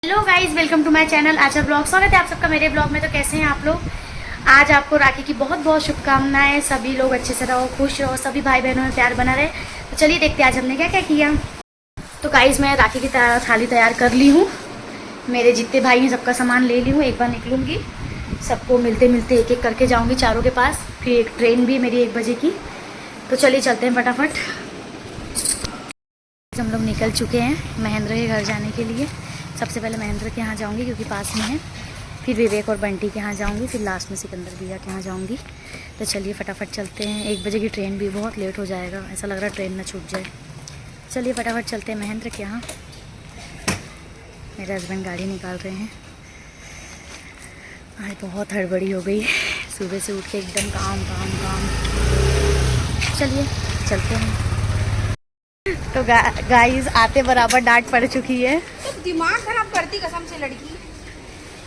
Hello guys, welcome to my channel आचा blog. स्वागत है आप सबका मेरे ब्लॉग में। तो कैसे हैं आप लोग? आज आपको राखी की बहुत बहुत शुभकामनाएं। सभी लोग अच्छे से रहो, खुश रहो, सभी भाई बहनों में प्यार बना रहे। तो चलिए देखते हैं आज हमने क्या क्या किया। तो गाइज मैं राखी की थाली तैयार कर ली हूँ। मेरे जितने भाई हैं सबका सामान ले ली हूँ। एक बार निकलूँगी, सबको मिलते मिलते एक एक करके जाऊँगी चारों के पास। फिर एक ट्रेन भी मेरी 1 बजे की। तो चलिए चलते हैं फटाफट। हम लोग निकल चुके हैं महेंद्र के घर जाने के लिए। सबसे पहले महेंद्र के यहाँ जाऊँगी क्योंकि पास में है, फिर विवेक और बंटी के यहाँ जाऊँगी, फिर लास्ट में सिकंदर भैया के यहाँ जाऊँगी। तो चलिए फटाफट चलते हैं। 1 बजे की ट्रेन भी बहुत लेट हो जाएगा, ऐसा लग रहा है ट्रेन ना छूट जाए। चलिए फटाफट चलते हैं महेंद्र के यहाँ। मेरे हस्बैंड गाड़ी निकाल रहे हैं। आज बहुत हड़बड़ी हो गई, सुबह से उठ के एकदम काम काम काम। चलिए चलते हैं। तो गाइस आते बराबर डांट पड़ चुकी है। तो दिमाग खराब करती कसम से लड़की।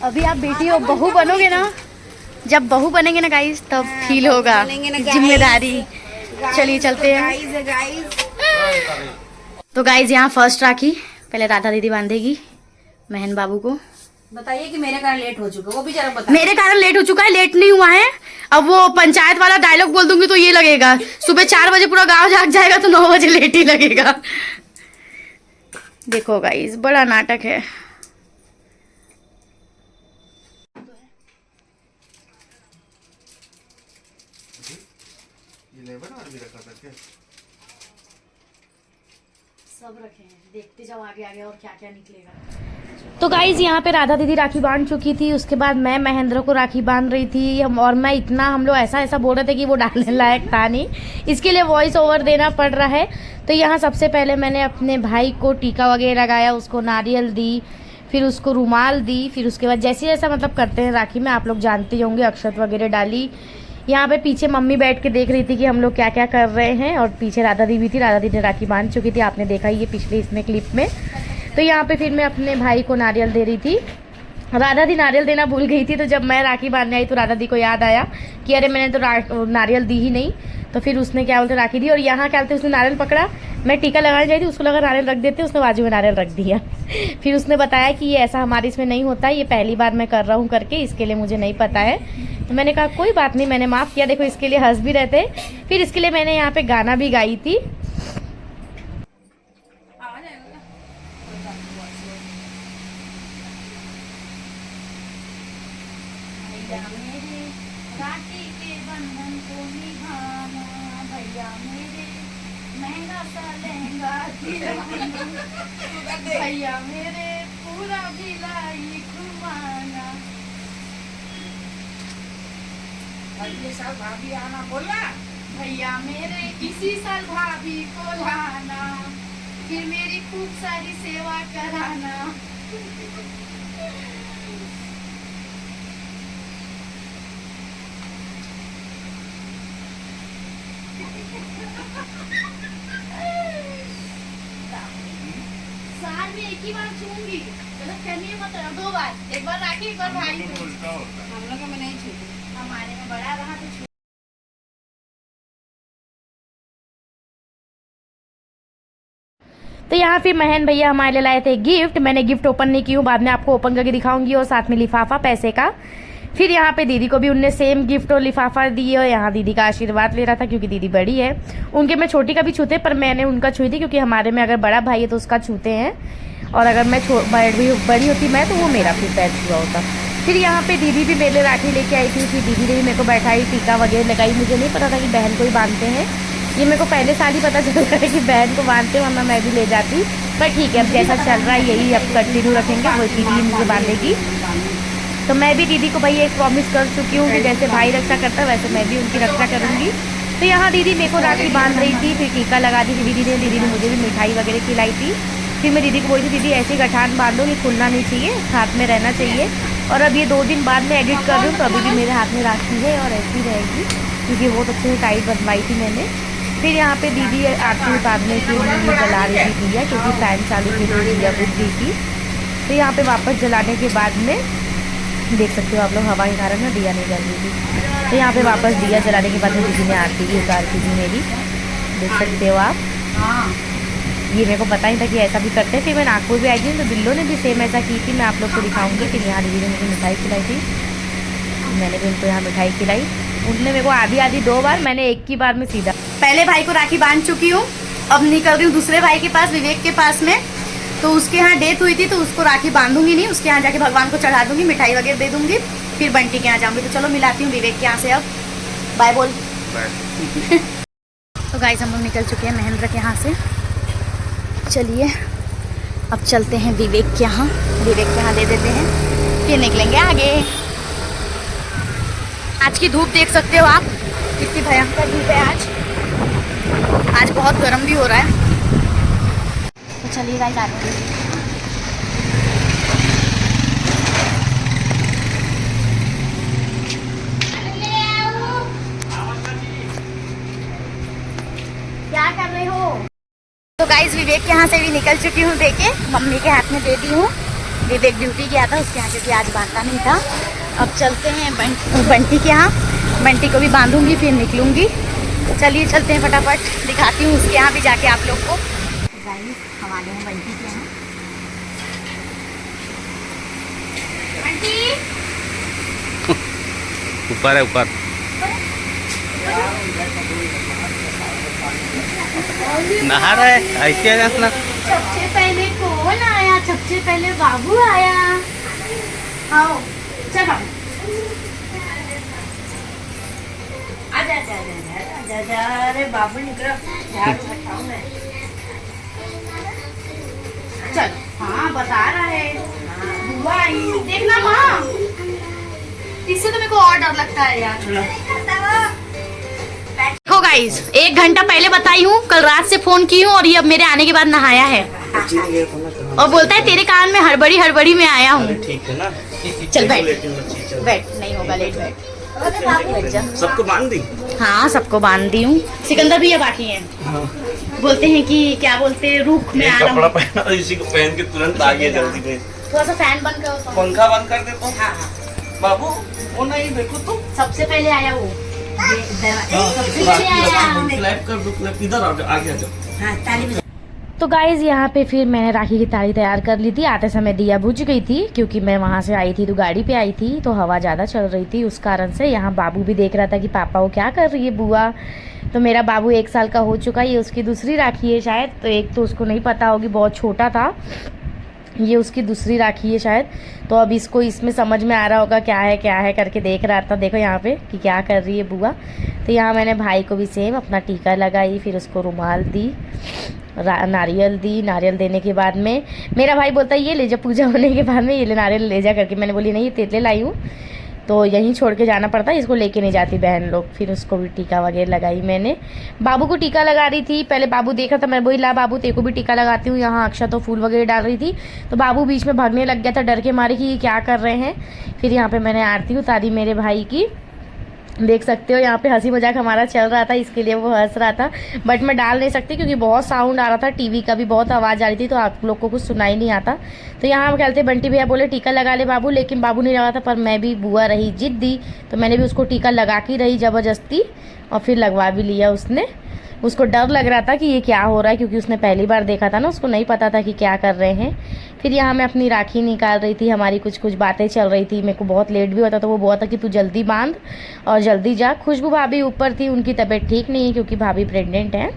अभी आप बेटी हो, बहू बनोगे ना, जब बहू बनेंगे ना गाइस तब फील होगा जिम्मेदारी। चलिए चलते हैं। तो गाइस यहाँ फर्स्ट राखी पहले राधा दीदी बांधेगी महन बाबू को। बताइए कि मेरे कारण लेट हो चुका है, वो भी जरा बताइए। मेरे कारण लेट हो चुका है, लेट नहीं हुआ है। अब वो पंचायत वाला डायलॉग बोल दूंगी तो ये लगेगा सुबह 4 बजे पूरा गांव जाग जाएगा, तो 9 बजे लेट ही लगेगा। देखो गाइस बड़ा नाटक है। सब रखे हैं, देखते जाओ आगे आगे और क्या क्या निकलेगा। तो गाइज यहाँ पे राधा दीदी राखी बांध चुकी थी। उसके बाद मैं महेंद्र को राखी बांध रही थी। और मैं हम लोग ऐसा ऐसा बोल रहे थे कि वो डालने लायक था नहीं, इसके लिए वॉइस ओवर देना पड़ रहा है। तो यहाँ सबसे पहले मैंने अपने भाई को टीका वगैरह लगाया, उसको नारियल दी, फिर उसको रुमाल दी। फिर उसके बाद जैसे जैसा मतलब करते हैं राखी में, आप लोग जानते होंगे, अक्षत वगैरह डाली। यहाँ पे पीछे मम्मी बैठ के देख रही थी कि हम लोग क्या क्या कर रहे हैं, और पीछे राधा दी भी थी। राधा दी ने राखी बांध चुकी थी, आपने देखा ही ये पिछले इसमें क्लिप में। तो यहाँ पे फिर मैं अपने भाई को नारियल दे रही थी। राधा दी नारियल देना भूल गई थी, तो जब मैं राखी बांधने आई तो राधा दी को याद आया कि अरे मैंने तो नारियल दी ही नहीं। तो फिर उसने क्या बोलते राखी दी, और यहाँ क्या बोलते उसने नारियल पकड़ा। मैं टीका लगाने जाई थी, उसको लगा नारियल रख देते, उसने बाजू में नारियल रख दिया। फिर उसने बताया कि ये ऐसा हमारे इसमें नहीं होता, ये पहली बार मैं कर रहा हूँ करके, इसके लिए मुझे नहीं पता है। तो मैंने कहा कोई बात नहीं, मैंने माफ़ किया। देखो इसके लिए हंस भी रहते। फिर इसके लिए मैंने यहाँ पे गाना भी गाई थी। राखी के बंधन को निभाना, भैया मेरे महंगा सा लहंगा भैया मेरे पूरा भिलाई घुमाना। अगले साल भाभी आना बोला, भैया मेरे इसी साल भाभी को लाना, फिर मेरी खूब सारी सेवा कराना। साल में एक ही बार छूंगी, मतलब कहनी है मत 2 बार, एक बार राखी एक बार भाई को। हम लोग में नहीं छूटी, हमारे में बड़ा रहा तो। तो यहाँ फिर महन भैया हमारे लिए लाए थे गिफ्ट। मैंने गिफ्ट ओपन नहीं की हूँ, बाद में आपको ओपन करके दिखाऊंगी, और साथ में लिफाफा पैसे का। फिर यहाँ पे दीदी को भी उनने सेम गिफ्ट और लिफाफा दिए, और यहाँ दीदी का आशीर्वाद ले रहा था क्योंकि दीदी बड़ी है। उनके में छोटी का भी छूते, पर मैंने उनका छुई थी क्योंकि हमारे में अगर बड़ा भाई है तो उसका छूते हैं, और अगर मैं बड़ी होती मैं तो वो मेरा फिर पैर छुआ होता। फिर यहाँ पे दीदी भी मेरे राखी लेके आई थी। फिर दीदी ने भी मेरे को बैठाई, टीका वगैरह लगाई। मुझे नहीं पता था कि बहन को ही बांधते हैं, ये मेरे को पहले साल ही पता चल रहा है कि बहन को बांधते, वरना मैं भी ले जाती। पर ठीक है, अब जैसा चल रहा है यही अब कंटिन्यू रखेंगे, वो दीदी मुझे बांधेगी। तो मैं भी दीदी को भाई एक प्रॉमिस कर चुकी हूँ कि जैसे भाई रक्षा करता है वैसे मैं भी उनकी रक्षा करूँगी। तो यहाँ दीदी मेरे को राखी बांध रही थी, फिर टीका लगा दी थी दीदी ने मुझे भी मिठाई वगैरह खिलाई थी। फिर मैं दीदी को बोली थी दीदी ऐसी गठान बांधो कि खुलना नहीं चाहिए, हाथ में रहना चाहिए। और अब ये 2 दिन बाद मैं एडिट कर रही हूँ, तो अभी भी मेरे हाथ में राखी है और ऐसी रहेगी, क्योंकि बहुत अच्छे से टाइट बनवाई थी मैंने। फिर यहाँ पे दीदी आरती उतारने के लिए जला रही थी दिया, क्योंकि फैन चालू की दिया बुझ गई थी। तो यहाँ पे वापस जलाने के बाद में देख सकते हो आप लोग, हवा के कारण ना दिया नहीं जल रही थी। तो यहाँ पे वापस दिया जलाने के बाद में दीदी ने आरती भी उतार दी थी मेरी, देख सकते हो आप। ये मेरे को पता ही था कि ऐसा भी करते थे। मैं नागपुर भी आई थी तो बिल्लो ने भी सेम ऐसा की थी। मैं आप लोग को दिखाऊंगी। फिर यहाँ दीदी ने मुझे मिठाई खिलाई थी, मैंने भी उनको यहाँ मिठाई खिलाई। उनने मेरे को आधी आधी 2 बार, मैंने एक की बार में सीधा। पहले भाई को राखी बांध चुकी हूँ, अब निकल रही हूँ दूसरे भाई के पास, विवेक के पास में। तो उसके यहाँ डेथ हुई थी तो उसको राखी बांधूंगी नहीं, उसके यहाँ जाके भगवान को चढ़ा दूंगी, मिठाई वगैरह दे दूंगी, फिर बंटी के यहाँ जाऊंगी। तो चलो मिलाती हूँ विवेक के यहाँ से। अब बाय बोल। तो गाइस हम लोग निकल चुके हैं महेंद्र के यहाँ से। चलिए अब चलते हैं विवेक के यहाँ, विवेक के यहाँ दे देते हैं, फिर निकलेंगे आगे। आज की धूप देख सकते हो आप, कितनी भयंकर धूप है आज बहुत गर्म भी हो रहा है। तो चलिए गाइस आगे। क्या कर रहे हो? तो गाइस विवेक के यहाँ से भी निकल चुकी हूँ, देखे मम्मी के हाथ में दे दी हूँ। विवेक ड्यूटी गया था उसके यहाँ क्योंकि आज बांधता नहीं था। अब चलते हैं बंटी के यहाँ, बंटी को भी बांधूंगी फिर निकलूंगी। चलिए चलते हैं फटाफट, दिखाती हूँ उसके यहाँ भी जाके आप लोग को। गाइस हम आ गए हैं बंटी के यहाँ। बंटी ऊपर है, ऊपर नहा रहा है, ऐसे है अपना। सबसे पहले कौन आया? सबसे पहले बाबू आया। आओ चल बाबू, आजा आजा आजा आजा। अरे बाबू निकल, चल। हाँ बता रहा है बुआ आई, देखना माँ, इससे तो मेरे को और डर लगता है यार। देखो गाइस 1 घंटा पहले बताई हूँ, कल रात से फोन की हूँ और ये अब मेरे आने के बाद नहाया है और बोलता है तेरे कान में हड़बड़ी में आया हूँ। ठीक है ना, चल बैठ बैठ, नहीं होगा लेट, बैठ। सबको बांध दी? हाँ सबको बांध दी हूँ, सिकंदर भी ये बाकी है। बोलते हैं कि क्या बोलते हैं, रुख में आ रहा कपड़ा हूँ। पहना, इसी को पहन के तुरंत आ गया जल्दी में। थोड़ा सा फैन बंद करो, पंखा बंद कर दे। हाँ बाबू वो नहीं, देखो तो सबसे पहले आया वो, सबसे पहले आया। क्लैप कर दो, क्लैप इधर आ जाओ, आगे आ जाओ। तो गाइज़ यहाँ पे फिर मैंने राखी की ताली तैयार कर ली थी। आते समय दिया बुझ गई थी क्योंकि मैं वहाँ से आई थी तो गाड़ी पे आई थी तो हवा ज़्यादा चल रही थी, उस कारण से। यहाँ बाबू भी देख रहा था कि पापा वो क्या कर रही है बुआ। तो मेरा बाबू 1 साल का हो चुका है, ये उसकी दूसरी राखी है शायद, तो एक तो उसको नहीं पता होगी, बहुत छोटा था, ये उसकी दूसरी राखी है शायद। तो अब इसको इसमें समझ में आ रहा होगा क्या है करके देख रहा था। देखो यहाँ पे कि क्या कर रही है बुआ। तो यहाँ मैंने भाई को भी सेम अपना टीका लगाई, फिर उसको रुमाल दी, नारियल दी। नारियल देने के बाद में मेरा भाई बोलता है ये ले जा, पूजा होने के बाद में ये ले नारियल ले जा करके। मैंने बोली नहीं ये तेरे लिए लाई हूँ, तो यहीं छोड़ के जाना पड़ता है, इसको लेके नहीं जाती बहन लोग। फिर उसको भी टीका वगैरह लगाई मैंने। बाबू को टीका लगा रही थी, पहले बाबू देखा था, मैं बोली ला बाबू तेरे को भी टीका लगाती हूँ। यहाँ अक्षत तो फूल वगैरह डाल रही थी तो बाबू बीच में भागने लग गया था डर के मारे कि ये क्या कर रहे हैं। फिर यहाँ पे मैंने आरती उतारी मेरे भाई की, देख सकते हो यहाँ पे हंसी मजाक हमारा चल रहा था, इसके लिए वो हंस रहा था। बट मैं डाल नहीं सकती क्योंकि बहुत साउंड आ रहा था, टीवी का भी बहुत आवाज़ आ रही थी, तो आप लोग को कुछ सुनाई नहीं आता। तो यहाँ हम कहते बंटी भैया बोले टीका लगा ले बाबू, लेकिन बाबू नहीं लगा था। पर मैं भी, बुआ रही जिद्दी, तो मैंने भी उसको टीका लगा के रही ज़बरदस्ती और फिर लगवा भी लिया उसने। उसको डर लग रहा था कि ये क्या हो रहा है क्योंकि उसने पहली बार देखा था ना, उसको नहीं पता था कि क्या कर रहे हैं। फिर यहाँ मैं अपनी राखी निकाल रही थी, हमारी कुछ बातें चल रही थी। मेरे को बहुत लेट भी होता तो वो बोला था कि तू जल्दी बांध और जल्दी जा। खुशबू भाभी ऊपर थी, उनकी तबीयत ठीक नहीं है क्योंकि भाभी प्रेग्नेंट है।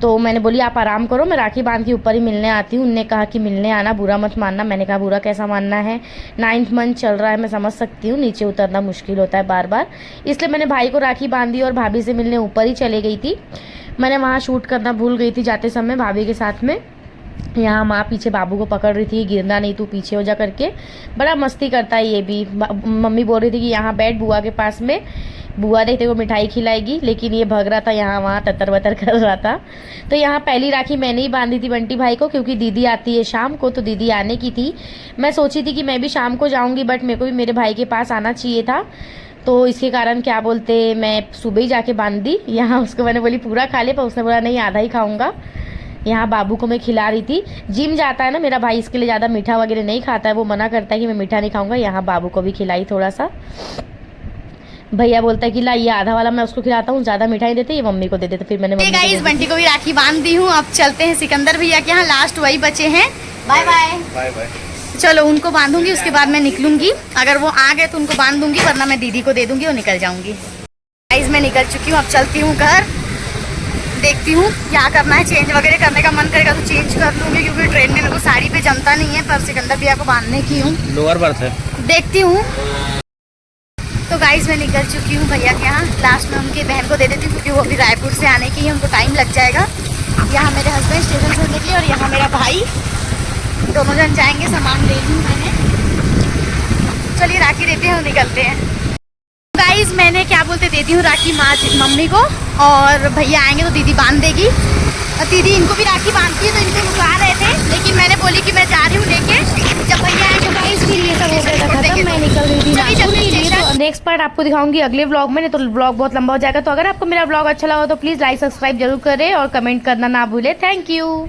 तो मैंने बोली आप आराम करो, मैं राखी बांध के ऊपर ही मिलने आती हूँ। उनने कहा कि मिलने आना, बुरा मत मानना। मैंने कहा बुरा कैसा मानना है, 9th मंथ चल रहा है, मैं समझ सकती हूँ, नीचे उतरना मुश्किल होता है बार बार। इसलिए मैंने भाई को राखी बांध दी और भाभी से मिलने ऊपर ही चले गई थी। मैंने वहाँ शूट करना भूल गई थी जाते समय भाभी के साथ में। यहाँ माँ पीछे बाबू को पकड़ रही थी, गिरना नहीं तू पीछे हो जा करके। बड़ा मस्ती करता है ये भी। मम्मी बोल रही थी कि यहाँ बैठ बुआ के पास में, बुआ देखते को मिठाई खिलाएगी, लेकिन ये भग रहा था यहाँ वहाँ, ततर बतर कर रहा था। तो यहाँ पहली राखी मैंने ही बांधी थी बंटी भाई को क्योंकि दीदी आती है शाम को, तो दीदी आने की थी। मैं सोची थी कि मैं भी शाम को जाऊँगी, बट मेरे को भी मेरे भाई के पास आना चाहिए था, तो इसके कारण क्या बोलते मैं सुबह ही जाके बांध दी। यहाँ उसको मैंने बोली पूरा खा ले, पर उसने बोला नहीं आधा ही खाऊंगा। यहाँ बाबू को मैं खिला रही थी। जिम जाता है ना मेरा भाई, इसके लिए ज़्यादा मीठा वगैरह नहीं खाता है, वो मना करता है कि मैं मीठा नहीं खाऊंगा। यहाँ बाबू को भी खिलाई थोड़ा सा। भैया बोलता है कि ला ये आधा वाला मैं उसको खिलाता हूँ, ज़्यादा मिठाई देते ये मम्मी को दे देते, फिर मैंने गाइस बंटी को भी राखी बांध दी हूँ। अब चलते हैं सिकंदर भैया के यहाँ, लास्ट वही बचे हैं। Bye bye bye bye. चलो उनको बांधूंगी, उसके बाद मैं निकलूंगी। अगर वो आ गए तो उनको बांध दूंगी, वरना मैं दीदी को दे दूंगी और निकल जाऊंगी। गाइस मैं निकल चुकी हूँ, अब चलती हूँ घर, देखती हूँ क्या करना है। चेंज वगैरह करने का मन करेगा तो चेंज कर लूंगी, क्योंकि ट्रेन में मेरे को साड़ी पे जमता नहीं है, पर सिकंदर भैया को बांधने की हूँ, लोअर बर्थ है। देखती हूँ। तो गाइस मैं निकल चुकी हूँ भैया के यहाँ, लास्ट में उनकी बहन को दे देती हूँ, क्योंकि वो भी रायपुर से आने की है, उनको टाइम लग जाएगा। यहाँ मेरे हस्बैंड स्टेशन से निकले और यहाँ मेरा भाई, दोनों जन जाएंगे। सामान ले लूँ मैंने, चलिए राखी देते हैं और निकलते हैं। गाइस मैंने क्या बोलते देती हूँ राखी मम्मी को, और भैया आएंगे तो दीदी बांध देगी। और दीदी इनको भी राखी बांधती है, तो इनको रुका रहे थे, लेकिन मैंने बोली कि मैं जा रही हूँ लेके। जब भैया आएंगे गाइस फिर ये सब हो गया खत्म। मैं निकल रही थी नागपुर के लिए, तो नेक्स्ट पार्ट आपको दिखाऊंगी अगले व्लॉग में, नहीं तो व्लॉग बहुत लंबा हो जाएगा। तो अगर आपको मेरा व्लॉग अच्छा लगा तो प्लीज़ लाइक सब्सक्राइब जरूर करें और कमेंट करना ना भूले। Thank you.